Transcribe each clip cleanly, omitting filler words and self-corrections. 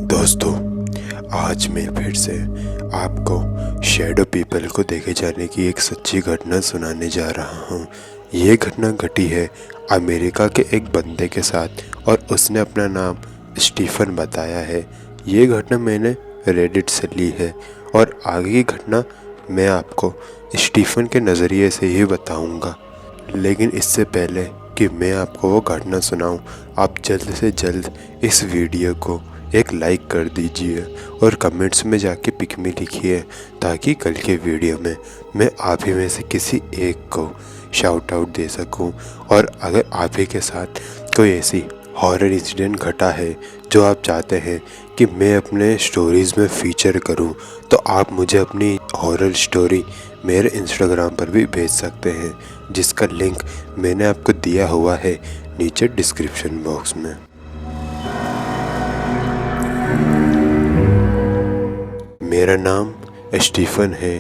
दोस्तों, आज मैं फिर से आपको शैडो पीपल को देखे जाने की एक सच्ची घटना सुनाने जा रहा हूँ। ये घटना घटी है अमेरिका के एक बंदे के साथ और उसने अपना नाम स्टीफन बताया है। ये घटना मैंने रेडिट से ली है और आगे की घटना मैं आपको स्टीफन के नज़रिए से ही बताऊँगा। लेकिन इससे पहले कि मैं आपको वो घटना सुनाऊं, आप जल्द से जल्द इस वीडियो को एक लाइक कर दीजिए और कमेंट्स में जाके पिक में लिखिए, ताकि कल के वीडियो में मैं आप ही में से किसी एक को शाउट आउट दे सकूं। और अगर आप ही के साथ कोई ऐसी हॉरर इंसिडेंट घटा है जो आप चाहते हैं कि मैं अपने स्टोरीज़ में फ़ीचर करूं, तो आप मुझे अपनी हॉरर स्टोरी मेरे इंस्टाग्राम पर भी भेज सकते हैं, जिसका लिंक मैंने आपको दिया हुआ है नीचे डिस्क्रिप्शन बॉक्स में। मेरा नाम स्टीफन है।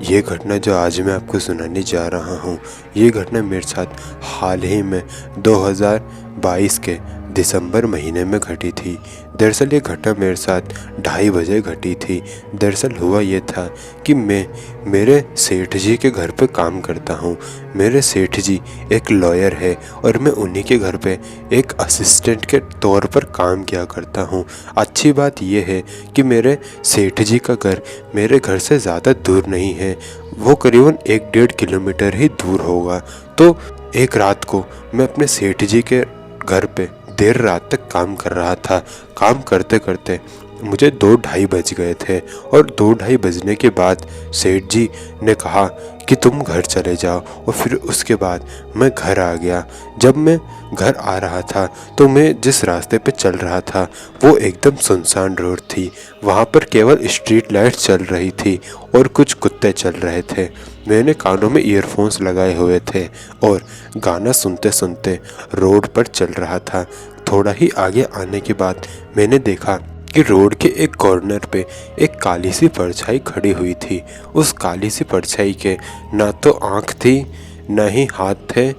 ये घटना जो आज मैं आपको सुनाने जा रहा हूँ, ये घटना मेरे साथ हाल ही में 2022 के दिसंबर महीने में घटी थी। दरअसल ये घटना मेरे साथ 2:30 बजे घटी थी। दरअसल हुआ ये था कि मैं मेरे सेठ जी के घर पे काम करता हूँ। मेरे सेठ जी एक लॉयर है और मैं उन्हीं के घर पे एक असिस्टेंट के तौर पर काम किया करता हूँ। अच्छी बात यह है कि मेरे सेठ जी का घर मेरे घर से ज़्यादा दूर नहीं है, वो करीबन 1-1.5 किलोमीटर ही दूर होगा। तो एक रात को मैं अपने सेठ जी के घर पे देर रात तक काम कर रहा था। काम करते करते मुझे 2-2:30 बज गए थे और 2-2:30 बजने के बाद सेठ जी ने कहा कि तुम घर चले जाओ, और फिर उसके बाद मैं घर आ गया। जब मैं घर आ रहा था तो मैं जिस रास्ते पे चल रहा था वो एकदम सुनसान रोड थी। वहाँ पर केवल स्ट्रीट लाइट चल रही थी और कुछ कुत्ते चल रहे थे। मैंने कानों में ईयरफोन्स लगाए हुए थे और गाना सुनते सुनते रोड पर चल रहा था। थोड़ा ही आगे आने के बाद मैंने देखा कि रोड के एक कॉर्नर पे एक काली सी परछाई खड़ी हुई थी। उस काली सी परछाई के ना तो आँख थी, ना ही हाथ थे,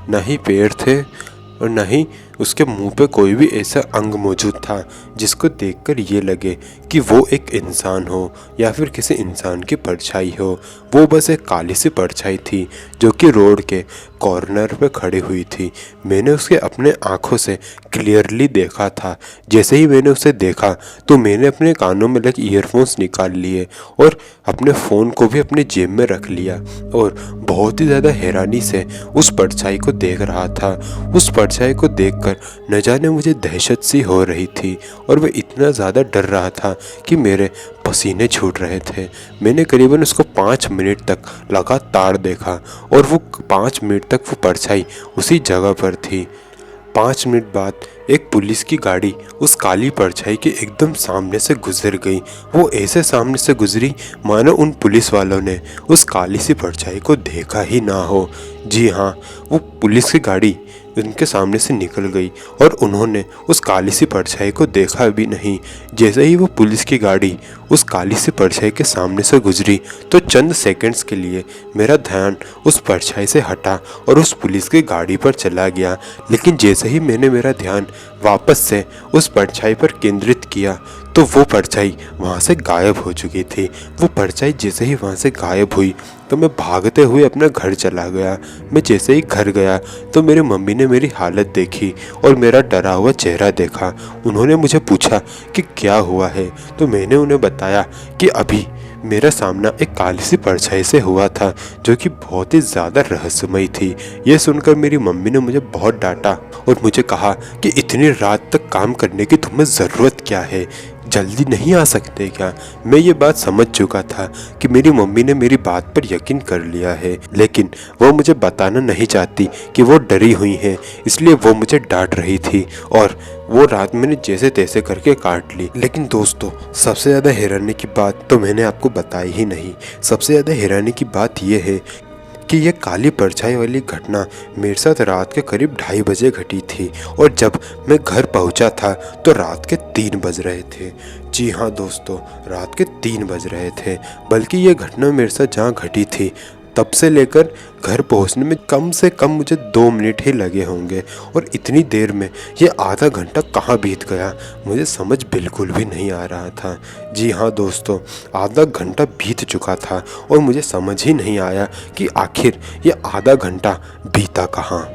ना ही पैर थे, और ना ही उसके मुंह पे कोई भी ऐसा अंग मौजूद था जिसको देखकर ये लगे कि वो एक इंसान हो या फिर किसी इंसान की परछाई हो। वो बस एक काली सी परछाई थी जो कि रोड के कॉर्नर पे खड़ी हुई थी। मैंने उसे अपने आँखों से क्लियरली देखा था। जैसे ही मैंने उसे देखा तो मैंने अपने कानों में लगे ईयरफोन्स निकाल लिए और अपने फ़ोन को भी अपने जेब में रख लिया और बहुत ही ज़्यादा हैरानी से उस परछाई को देख रहा था। उस परछाई को देखकर न जाने मुझे दहशत सी हो रही थी और मैं इतना ज़्यादा डर रहा था कि मेरे पसीने छूट रहे थे। मैंने करीबन उसको 5 मिनट तक लगातार देखा और वो 5 मिनट तक वो परछाई उसी जगह पर थी। 5 मिनट बाद एक पुलिस की गाड़ी उस काली परछाई के एकदम सामने से गुजर गई। वो ऐसे सामने से गुजरी मानो उन पुलिस वालों ने उस काली सी परछाई को देखा ही ना हो। जी हाँ, वो पुलिस की गाड़ी उनके सामने से निकल गई और उन्होंने उस काली सी परछाई को देखा भी नहीं। जैसे ही वो पुलिस की गाड़ी उस काली सी परछाई के सामने से गुजरी तो चंद सेकंड्स के लिए मेरा ध्यान उस परछाई से हटा और उस पुलिस की गाड़ी पर चला गया। लेकिन जैसे ही मैंने मेरा ध्यान वापस से उस परछाई पर केंद्रित किया तो वो परछाई वहाँ से गायब हो चुकी थी। वो परछाई जैसे ही वहाँ से गायब हुई तो मैं भागते हुए अपना घर चला गया। मैं जैसे ही घर गया तो मेरी मम्मी ने मेरी हालत देखी और मेरा डरा हुआ चेहरा देखा। उन्होंने मुझे पूछा कि क्या हुआ है, तो मैंने उन्हें बताया कि अभी मेरा सामना एक काली सी परछाई से हुआ था जो कि बहुत ही ज़्यादा रहस्यमयी थी। ये सुनकर मेरी मम्मी ने मुझे बहुत डांटा और मुझे कहा कि इतनी रात तक काम करने की तुम्हें ज़रूरत क्या है, जल्दी नहीं आ सकते क्या। मैं ये बात समझ चुका था कि मेरी मम्मी ने मेरी बात पर यकीन कर लिया है, लेकिन वो मुझे बताना नहीं चाहती कि वो डरी हुई हैं, इसलिए वो मुझे डांट रही थी और वो रात मैंने जैसे तैसे करके काट ली। लेकिन दोस्तों, सबसे ज़्यादा हैरानी की बात तो मैंने आपको बताई ही नहीं। सबसे ज़्यादा हैरानी की बात यह है कि यह काली परछाई वाली घटना मेरे साथ रात के करीब 2:30 बजे घटी थी और जब मैं घर पहुंचा था तो रात के 3 बज रहे थे। जी हाँ दोस्तों, रात के 3 बज रहे थे। बल्कि ये घटना मेरे साथ जहाँ घटी थी तब से लेकर घर पहुंचने में कम से कम मुझे 2 मिनट ही लगे होंगे और इतनी देर में ये आधा घंटा कहाँ बीत गया मुझे समझ बिल्कुल भी नहीं आ रहा था। जी हाँ दोस्तों, आधा घंटा बीत चुका था और मुझे समझ ही नहीं आया कि आखिर ये आधा घंटा बीता कहाँ।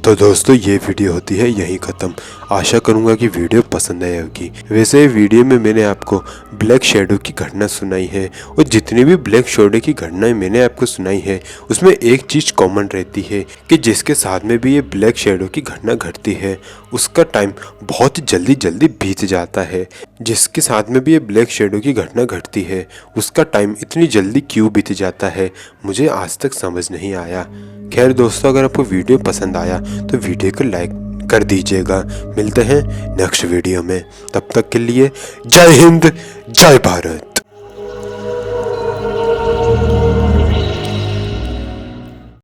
तो दोस्तों ये वीडियो होती है यहीं ख़त्म। आशा करूँगा कि वीडियो पसंद आई होगी। वैसे वीडियो में मैंने आपको ब्लैक शैडो की घटना सुनाई है और जितनी भी ब्लैक शैडो की घटनाएं मैंने आपको सुनाई है उसमें एक चीज़ कॉमन रहती है कि जिसके साथ में भी ये ब्लैक शैडो की घटना घटती है उसका टाइम बहुत जल्दी जल्दी बीत जाता है। जिसके साथ में भी ये ब्लैक शैडो की घटना घटती है उसका टाइम इतनी जल्दी क्यों बीत जाता है मुझे आज तक समझ नहीं आया। खैर दोस्तों, अगर आपको वीडियो पसंद आया तो वीडियो को लाइक कर दीजिएगा। मिलते हैं नेक्स्ट वीडियो में, तब तक के लिए जय हिंद जय भारत।